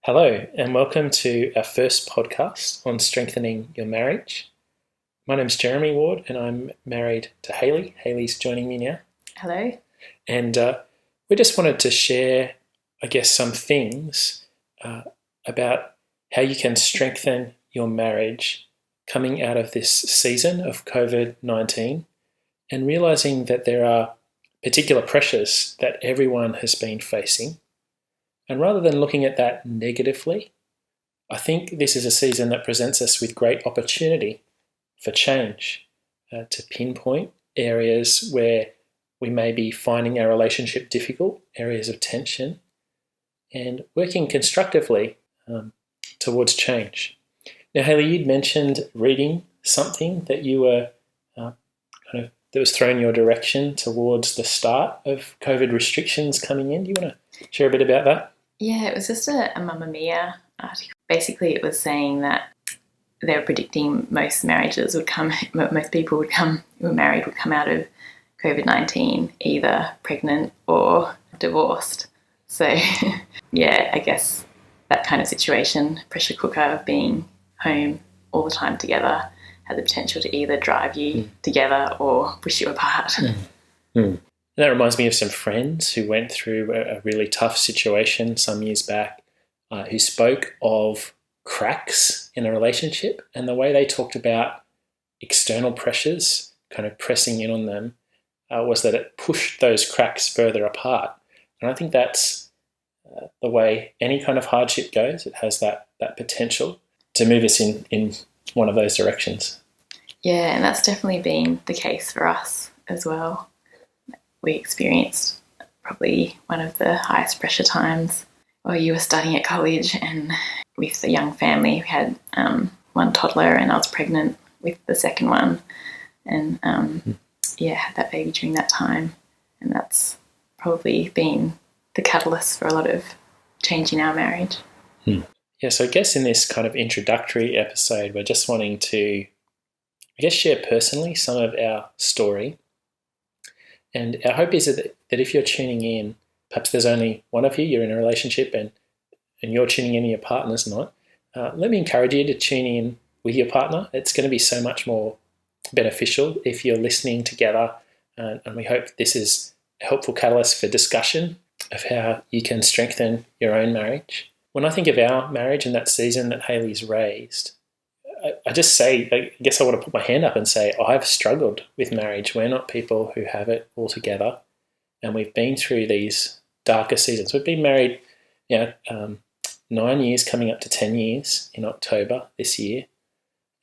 Hello, and welcome to our first podcast on strengthening your marriage. My name's Jeremy Ward, and I'm married to Hayley. Hayley's joining me now. Hello. And we just wanted to share, some things about how you can strengthen your marriage coming out of this season of COVID-19 and realizing that there are particular pressures that everyone has been facing. And rather than looking at that negatively, I think this is a season that presents us with great opportunity for change, to pinpoint areas where we may be finding our relationship difficult, areas of tension, and working constructively towards change. Now, Hayley, you'd mentioned reading something that you were that was thrown your direction towards the start of COVID restrictions coming in. Do you want to share a bit about that? Yeah, it was just a Mamma Mia article. Basically, it was saying that they were predicting most people who were married would come out of COVID-19 either pregnant or divorced. So, yeah, I guess that kind of situation, pressure cooker of being home all the time together, had the potential to either drive you together or push you apart. And that reminds me of some friends who went through a really tough situation some years back, who spoke of cracks in a relationship, and the way they talked about external pressures kind of pressing in on them was that it pushed those cracks further apart. And I think that's the way any kind of hardship goes. It has that potential to move us in one of those directions. Yeah, and that's definitely been the case for us as well. We experienced probably one of the highest pressure times while you were studying at college, and with the young family. We had one toddler, and I was pregnant with the second one, and had that baby during that time. And that's probably been the catalyst for a lot of change in our marriage. Yeah, so I guess in this kind of introductory episode, we're just wanting to, share personally some of our story. And our hope is that if you're tuning in, perhaps there's only one of you, you're in a relationship and you're tuning in and your partner's not, let me encourage you to tune in with your partner. It's going to be so much more beneficial if you're listening together, and we hope this is a helpful catalyst for discussion of how you can strengthen your own marriage. When I think of our marriage and that season that Hayley's raised, I guess I want to put my hand up and say, I've struggled with marriage. We're not people who have it all together, and we've been through these darker seasons. We've been married, 9 years, coming up to 10 years in October this year,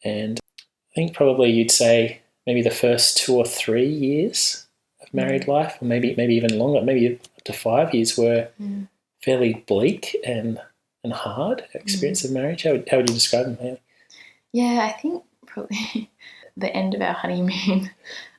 and I think probably you'd say maybe the first 2 or 3 years of married life, or maybe even longer, maybe up to 5 years, were fairly bleak and hard experience of marriage. How would you describe them, Hayley? Yeah, I think probably the end of our honeymoon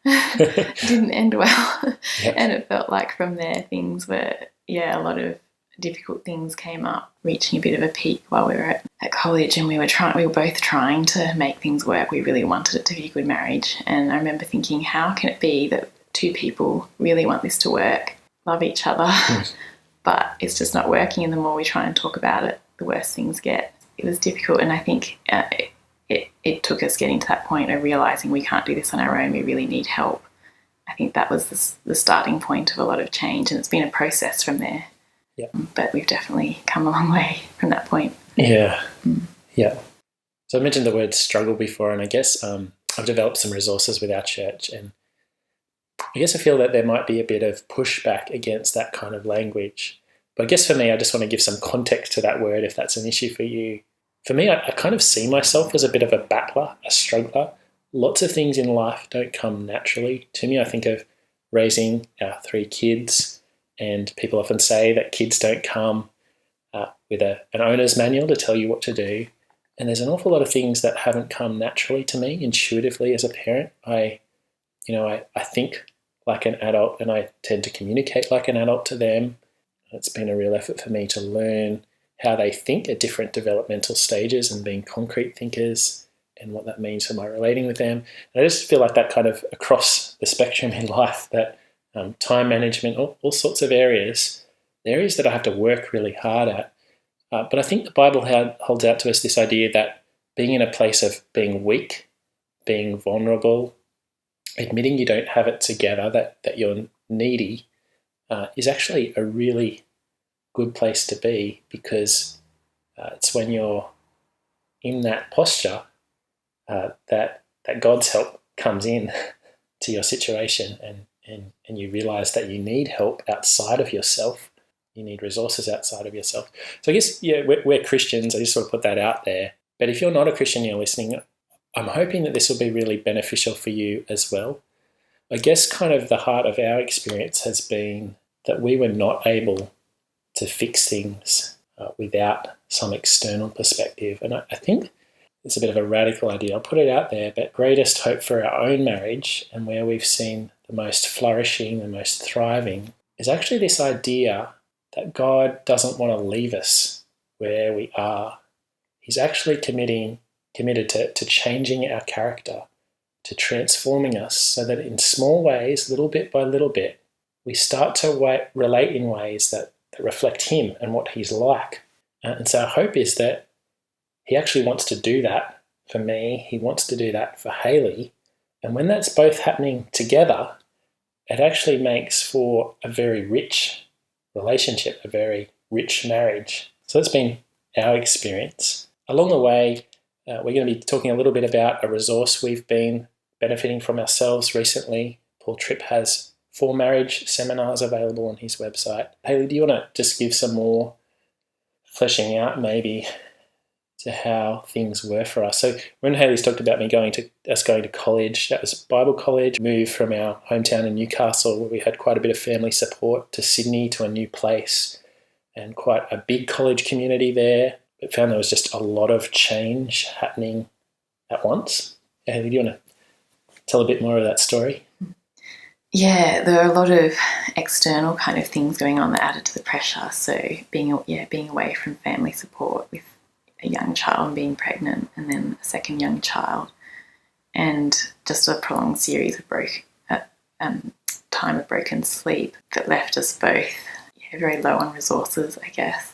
didn't end well. Yep. And it felt like from there things were, a lot of difficult things came up, reaching a bit of a peak while we were at college, and we were both trying to make things work. We really wanted it to be a good marriage. And I remember thinking, how can it be that two people really want this to work, love each other, but it's just not working, and the more we try and talk about it, the worse things get. It was difficult, and I think it took us getting to that point of realising we can't do this on our own, we really need help. I think that was the starting point of a lot of change, and it's been a process from there. Yeah. But we've definitely come a long way from that point. Yeah. Yeah. So I mentioned the word struggle before, and I guess I've developed some resources with our church, and I guess I feel that there might be a bit of pushback against that kind of language. But I guess for me, I just want to give some context to that word if that's an issue for you. For me, I kind of see myself as a bit of a battler, a struggler. Lots of things in life don't come naturally to me. I think of raising our 3 kids, and people often say that kids don't come with an owner's manual to tell you what to do. And there's an awful lot of things that haven't come naturally to me intuitively as a parent. I think like an adult, and I tend to communicate like an adult to them. It's been a real effort for me to learn how they think at different developmental stages and being concrete thinkers, and what that means for my relating with them. And I just feel like that kind of across the spectrum in life, that time management, all sorts of areas that I have to work really hard at. But I think the Bible holds out to us this idea that being in a place of being weak, being vulnerable, admitting you don't have it together, that you're needy, is actually a really good place to be, because it's when you're in that posture that God's help comes in to your situation, and you realize that you need help outside of yourself. You need resources outside of yourself. So I guess, we're Christians. I just sort of put that out there. But if you're not a Christian, you're listening, I'm hoping that this will be really beneficial for you as well. I guess kind of the heart of our experience has been that we were not able to fix things without some external perspective. And I think it's a bit of a radical idea. I'll put it out there, but greatest hope for our own marriage, and where we've seen the most flourishing, the most thriving, is actually this idea that God doesn't want to leave us where we are. He's actually committed to changing our character, to transforming us, so that in small ways, little bit by little bit, we start to relate in ways that reflect Him and what He's like. And so our hope is that He actually wants to do that for me. He wants to do that for Hayley. And when that's both happening together, it actually makes for a very rich relationship, a very rich marriage. So that's been our experience. Along the way, we're going to be talking a little bit about a resource we've been benefiting from ourselves recently. Paul Tripp has 4 marriage seminars available on his website. Hayley, do you want to just give some more fleshing out maybe to how things were for us? So when Hayley's talked about going to college, that was Bible college, moved from our hometown in Newcastle, where we had quite a bit of family support, to Sydney, to a new place, and quite a big college community there, but found there was just a lot of change happening at once. Hayley, do you want to tell a bit more of that story? Yeah, there are a lot of external kind of things going on that added to the pressure. So being away from family support with a young child and being pregnant, and then a second young child, and just a prolonged series of time of broken sleep that left us both very low on resources, I guess.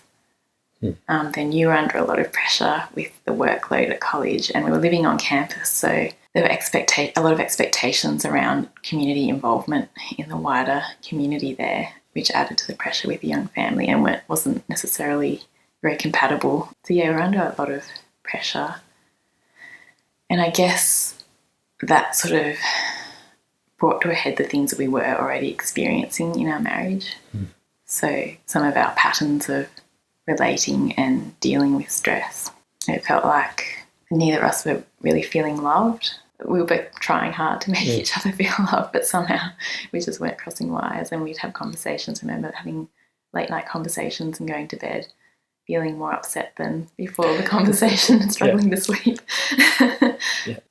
Then you were under a lot of pressure with the workload at college, and we were living on campus, so there were a lot of expectations around community involvement in the wider community there, which added to the pressure with a young family and wasn't necessarily very compatible. So we're under a lot of pressure. And I guess that sort of brought to a head the things that we were already experiencing in our marriage. So some of our patterns of relating and dealing with stress. It felt like neither of us were really feeling loved. We were both trying hard to make each other feel loved, but somehow we just weren't crossing wires. And we'd have conversations. I remember having late night conversations and going to bed feeling more upset than before the conversation and struggling to sleep.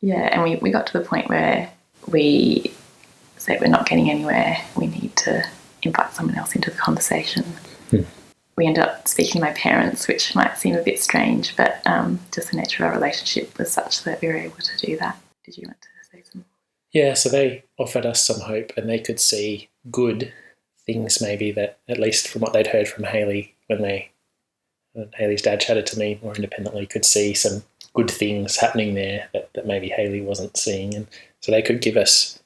And we got to the point where we said we're not getting anywhere. We need to invite someone else into the conversation. We ended up speaking to my parents, which might seem a bit strange, but just the nature of our relationship was such that we were able to do that. Did you want to say something? Yeah, so they offered us some hope, and they could see good things maybe, that at least from what they'd heard from Hayley when Hayley's dad chatted to me more independently, could see some good things happening there that maybe Hayley wasn't seeing. And so they could give us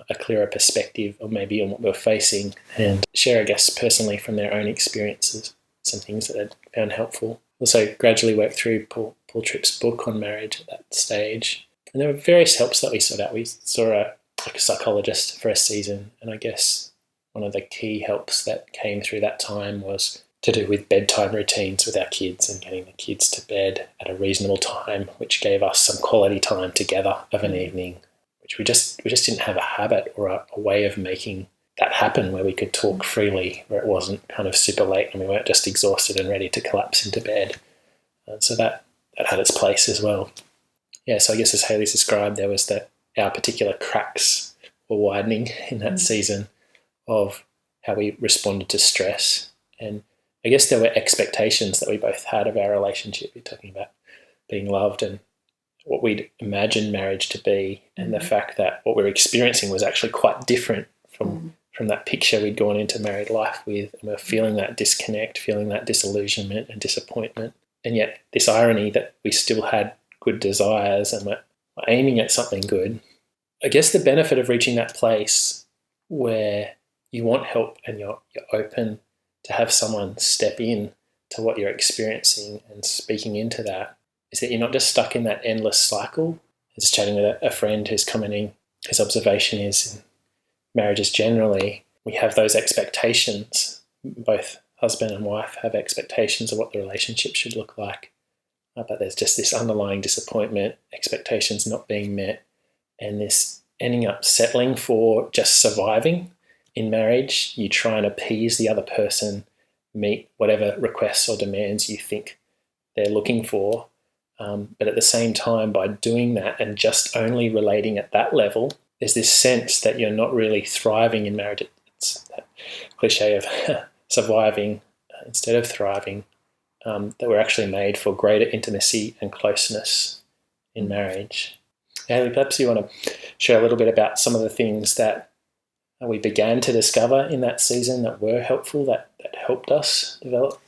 a clearer perspective on maybe on what we were facing, and share, I guess, personally from their own experiences, some things that they'd found helpful. Also gradually worked through Paul Tripp's book on marriage at that stage. And there were various helps that we sought out. We saw a psychologist for a season, and I guess one of the key helps that came through that time was to do with bedtime routines with our kids and getting the kids to bed at a reasonable time, which gave us some quality time together of an evening, which we just didn't have a habit or a way of making that happen, where we could talk freely, where it wasn't kind of super late and we weren't just exhausted and ready to collapse into bed. So that had its place as well. Yeah, so I guess as Hayley's described, there was that our particular cracks were widening in that season of how we responded to stress. And I guess there were expectations that we both had of our relationship. We're talking about being loved and what we'd imagined marriage to be, and the fact that what we were experiencing was actually quite different from from that picture we'd gone into married life with, and we're feeling that disconnect, feeling that disillusionment and disappointment. And yet this irony that we still had good desires and we're aiming at something good. I guess the benefit of reaching that place where you want help and you're open to have someone step in to what you're experiencing and speaking into that is that you're not just stuck in that endless cycle. I was chatting with a friend who's commenting, his observation is in marriages generally, we have those expectations. Both husband and wife have expectations of what the relationship should look like. But there's just this underlying disappointment, expectations not being met, and this ending up settling for just surviving in marriage. You try and appease the other person, meet whatever requests or demands you think they're looking for. But at the same time, by doing that and just only relating at that level, there's this sense that you're not really thriving in marriage. It's that cliche of surviving instead of thriving, that we're actually made for greater intimacy and closeness in marriage. Hayley, perhaps you want to share a little bit about some of the things that we began to discover in that season that were helpful, that helped us develop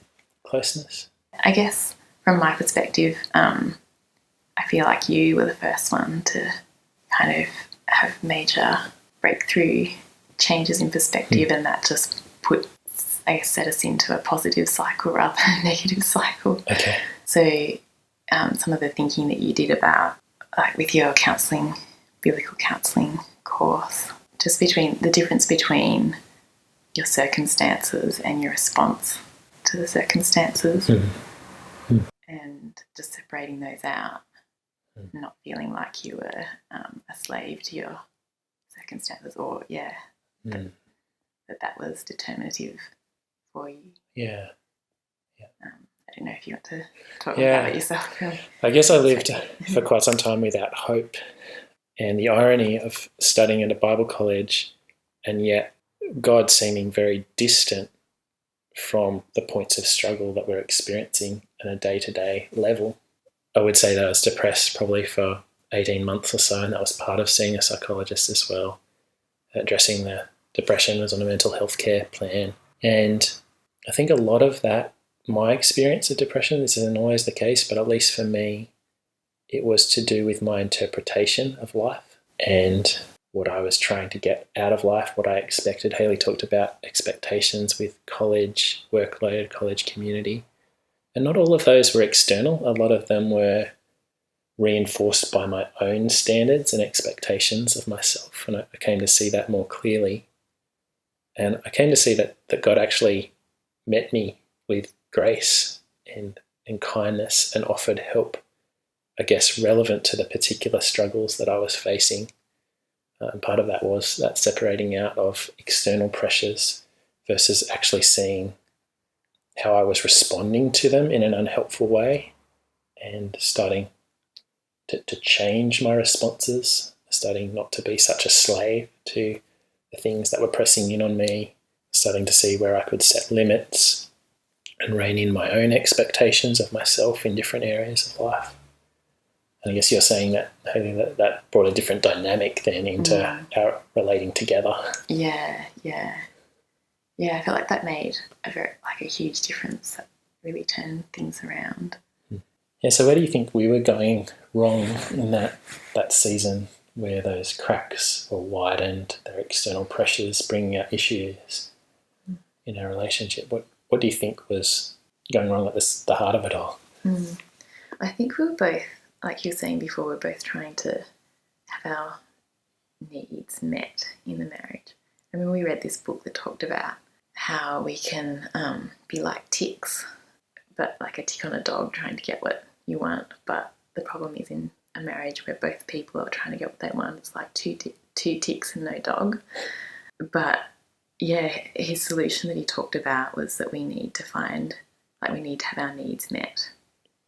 closeness? I guess from my perspective, I feel like you were the first one to kind of have major breakthrough changes in perspective, and that just set us into a positive cycle rather than a negative cycle. Okay. So some of the thinking that you did about, like with your biblical counselling course, just between the difference between your circumstances and your response to the circumstances, and just separating those out, not feeling like you were a slave to your circumstances, or that was determinative for you. Yeah. I don't know if you want to talk about it yourself. Really. I guess I lived for quite some time without hope, and the irony of studying at a Bible college and yet God seeming very distant from the points of struggle that we're experiencing on a day-to-day level. I would say that I was depressed probably for 18 months or so, and that was part of seeing a psychologist as well. Addressing the depression was on a mental health care plan. And I think a lot of that, my experience of depression, this isn't always the case, but at least for me, it was to do with my interpretation of life and what I was trying to get out of life, what I expected. Hayley talked about expectations with college workload, college community. And not all of those were external. A lot of them were reinforced by my own standards and expectations of myself. And I came to see that more clearly. And I came to see that God actually met me with grace and kindness and offered help, I guess, relevant to the particular struggles that I was facing. And part of that was that separating out of external pressures versus actually seeing how I was responding to them in an unhelpful way, and starting to change my responses, starting not to be such a slave to the things that were pressing in on me, starting to see where I could set limits and rein in my own expectations of myself in different areas of life. And I guess you're saying that, Hayley, that brought a different dynamic then into our relating together. Yeah. I feel like that made a huge difference. That really turned things around. Yeah, so where do you think we were going wrong in that season where those cracks were widened, their external pressures bringing out issues in our relationship? What do you think was going wrong at the heart of it all? I think we were both, like you were saying before, we're both trying to have our needs met in the marriage. I mean, we read this book that talked about how we can be like ticks, but like a tick on a dog trying to get what you want. But the problem is in a marriage where both people are trying to get what they want, it's like two ticks and no dog. But yeah, his solution that he talked about was that we need to have our needs met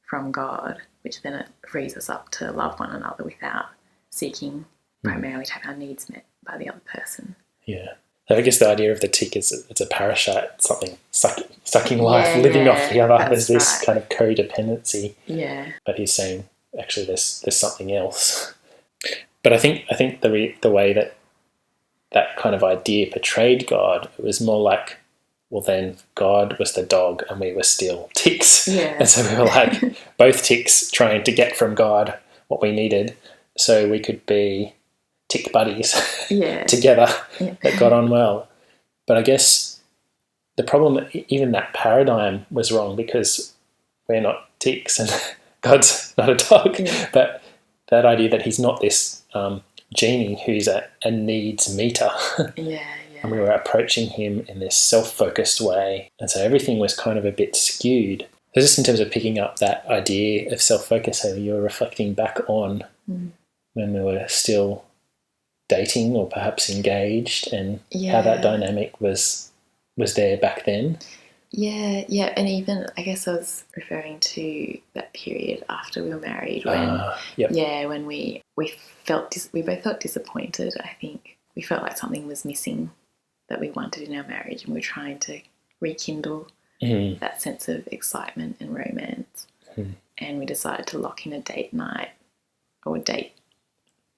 from God, which then it frees us up to love one another without seeking primarily to have our needs met by the other person. Yeah. So I guess the idea of the tick is it's a parasite, something sucking life, living off the other. There's this kind of codependency. Yeah. But he's saying actually there's something else. But I think the way that that kind of idea portrayed God. It was more like, well, then God was the dog and we were still ticks. Yeah. And so we were like both ticks trying to get from God what we needed so we could be tick buddies together that got on well. But I guess the problem, even that paradigm was wrong because we're not ticks and God's not a dog. Yeah. But that idea that he's not this genie who's a needs meter. And we were approaching him in this self-focused way. And so everything was kind of a bit skewed. So just in terms of picking up that idea of self-focus, how you were reflecting back on when we were still dating or perhaps engaged, and how that dynamic was there back then. Yeah, and even I guess I was referring to that period after we were married when we both felt disappointed. I think we felt like something was missing that we wanted in our marriage, and we were trying to rekindle that sense of excitement and romance. And we decided to lock in a date night or date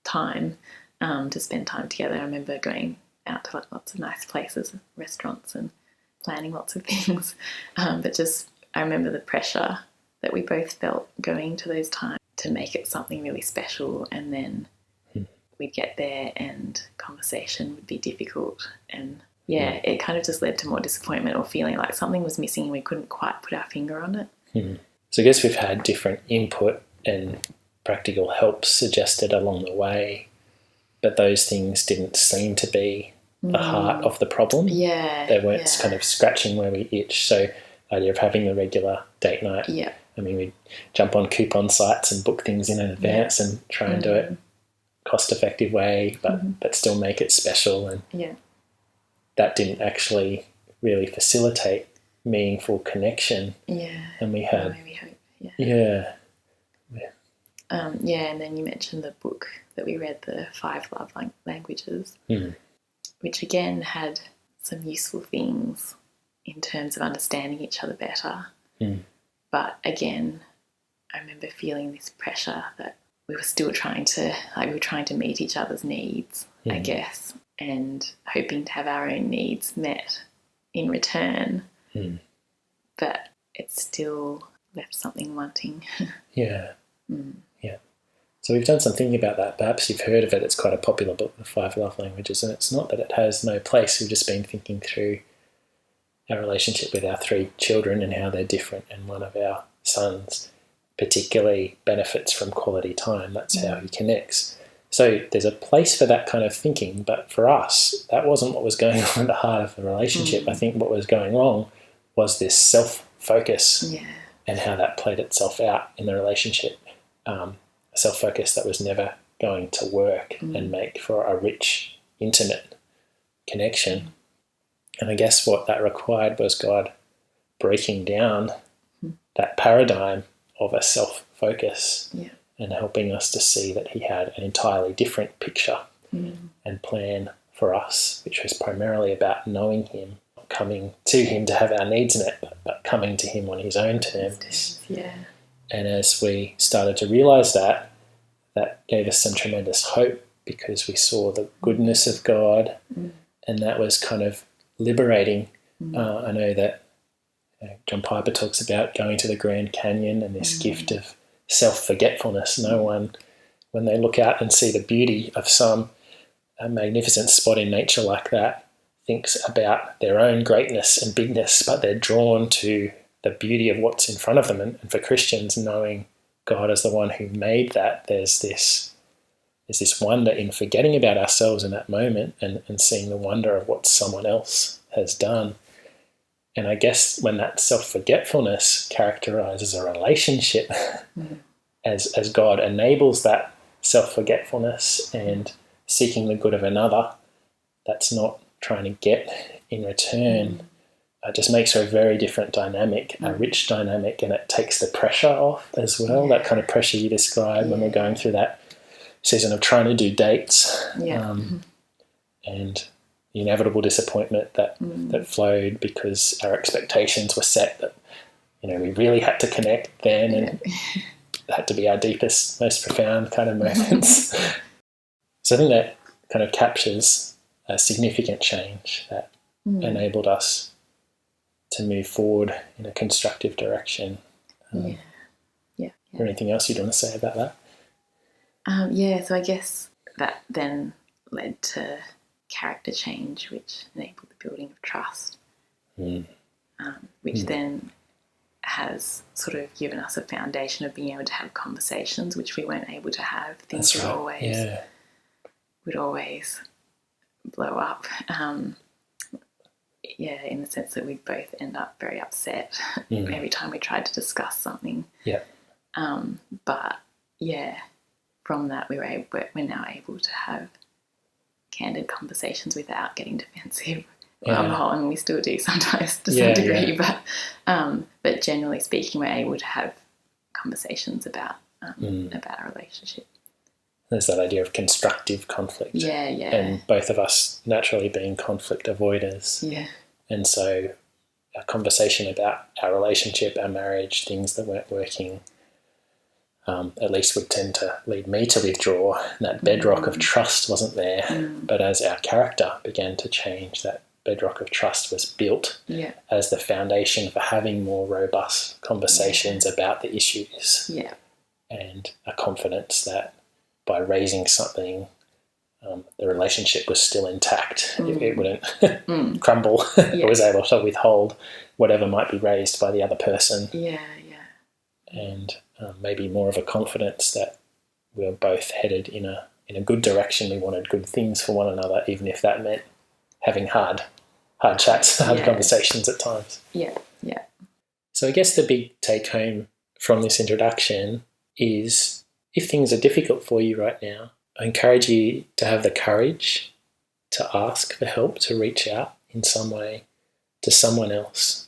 time to spend time together. I remember going out to lots of nice places, restaurants, and planning lots of things. But just I remember the pressure that we both felt going to those times to make it something really special, and then we'd get there and conversation would be difficult, and it kind of just led to more disappointment or feeling like something was missing and we couldn't quite put our finger on it. So I guess we've had different input and practical help suggested along the way, but those things didn't seem to be the heart of the problem. They weren't kind of scratching where we itch. So the idea of having a regular date night. I mean, we jump on coupon sites and book things in advance and try and do it cost-effective way, but still make it special. And that didn't actually really facilitate meaningful connection. And we had... maybe hope. And then you mentioned the book that we read, the 5 Love Languages, which again had some useful things in terms of understanding each other better. But again, I remember feeling this pressure that we were still trying to meet each other's needs, I guess, and hoping to have our own needs met in return. But it still left something wanting. So we've done some thinking about that. Perhaps you've heard of it. It's quite a popular book, The 5 Love Languages, and it's not that it has no place. We've just been thinking through our relationship with our 3 children and how they're different, and one of our sons particularly benefits from quality time. That's how he connects. So there's a place for that kind of thinking, but for us, that wasn't what was going on at the heart of the relationship. I think what was going wrong was this self-focus and how that played itself out in the relationship. Self-focus that was never going to work and make for a rich, intimate connection. And I guess what that required was God breaking down that paradigm of a self-focus and helping us to see that he had an entirely different picture and plan for us, which was primarily about knowing him, not coming to him to have our needs met, but coming to him on his own terms. And as we started to realise that gave us some tremendous hope, because we saw the goodness of God, and that was kind of liberating. I know that John Piper talks about going to the Grand Canyon and this gift of self-forgetfulness. No one, when they look out and see the beauty of some magnificent spot in nature like that, thinks about their own greatness and bigness, but they're drawn to the beauty of what's in front of them. And for Christians, knowing God as the one who made that, there's this wonder in forgetting about ourselves in that moment and seeing the wonder of what someone else has done. And I guess when that self-forgetfulness characterizes a relationship, as God enables that self-forgetfulness and seeking the good of another, that's not trying to get in return. It just makes for a very different dynamic, a rich dynamic, and it takes the pressure off as well, that kind of pressure you described when we're going through that season of trying to do dates, and the inevitable disappointment that flowed because our expectations were set that, we really had to connect then, and it had to be our deepest, most profound kind of moments. So I think that kind of captures a significant change that enabled us to move forward in a constructive direction. Yeah. Is there anything else you'd want to say about that? So I guess that then led to character change, which enabled the building of trust, which then has sort of given us a foundation of being able to have conversations which we weren't able to have. Things would always blow up. In the sense that we'd both end up very upset every time we tried to discuss something. Yeah. From that we're now able to have candid conversations without getting defensive. And we still do sometimes to some degree, but generally speaking, we're able to have conversations about our relationship. There's that idea of constructive conflict. Yeah. And both of us naturally being conflict avoiders. Yeah. And so a conversation about our relationship, our marriage, things that weren't working, at least would tend to lead me to withdraw. That bedrock of trust wasn't there. But as our character began to change, that bedrock of trust was built as the foundation for having more robust conversations about the issues. Yeah. And a confidence that by raising something, the relationship was still intact. It wouldn't crumble. It was able to withhold whatever might be raised by the other person. Yeah. And maybe more of a confidence that we were both headed in a good direction. We wanted good things for one another, even if that meant having hard chats, hard conversations at times. Yeah. So I guess the big take home from this introduction is, if things are difficult for you right now, I encourage you to have the courage to ask for help, to reach out in some way to someone else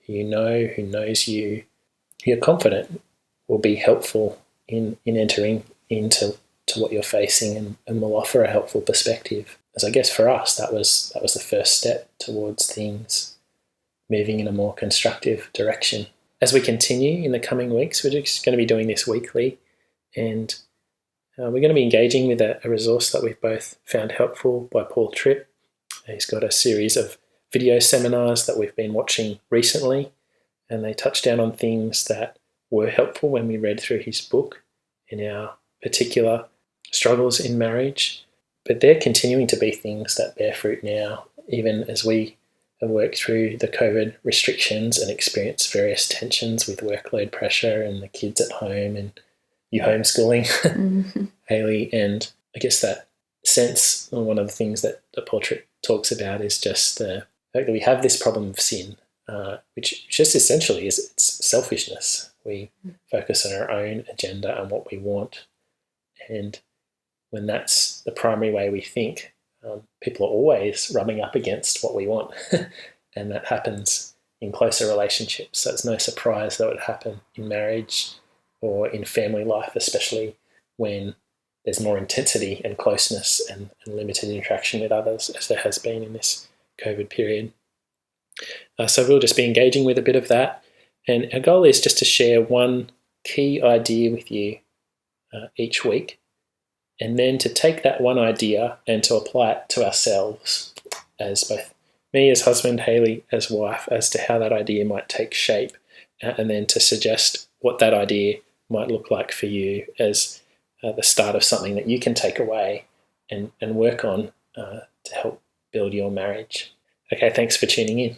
who knows you, who you're confident will be helpful in entering into what you're facing and will offer a helpful perspective. As I guess for us, that was the first step towards things moving in a more constructive direction. As we continue in the coming weeks, we're just going to be doing this weekly, and we're going to be engaging with a resource that we've both found helpful by Paul Tripp. He's got a series of video seminars that we've been watching recently, and they touch down on things that were helpful when we read through his book in our particular struggles in marriage. But they're continuing to be things that bear fruit now, even as we have worked through the COVID restrictions and experienced various tensions with workload pressure and the kids at home and you homeschooling, Hayley. And I guess that sense, one of the things that Paul Tripp talks about is just the fact that we have this problem of sin, which just essentially is it's selfishness. We focus on our own agenda and what we want. And when that's the primary way we think, people are always rubbing up against what we want. And that happens in closer relationships. So it's no surprise that it would happen in marriage or in family life, especially when there's more intensity and closeness and limited interaction with others, as there has been in this COVID period. So we'll just be engaging with a bit of that. And our goal is just to share one key idea with you each week, and then to take that one idea and to apply it to ourselves, as both me as husband, Hayley as wife, as to how that idea might take shape, and then to suggest what that idea might look like for you as the start of something that you can take away and work on to help build your marriage. Okay, thanks for tuning in.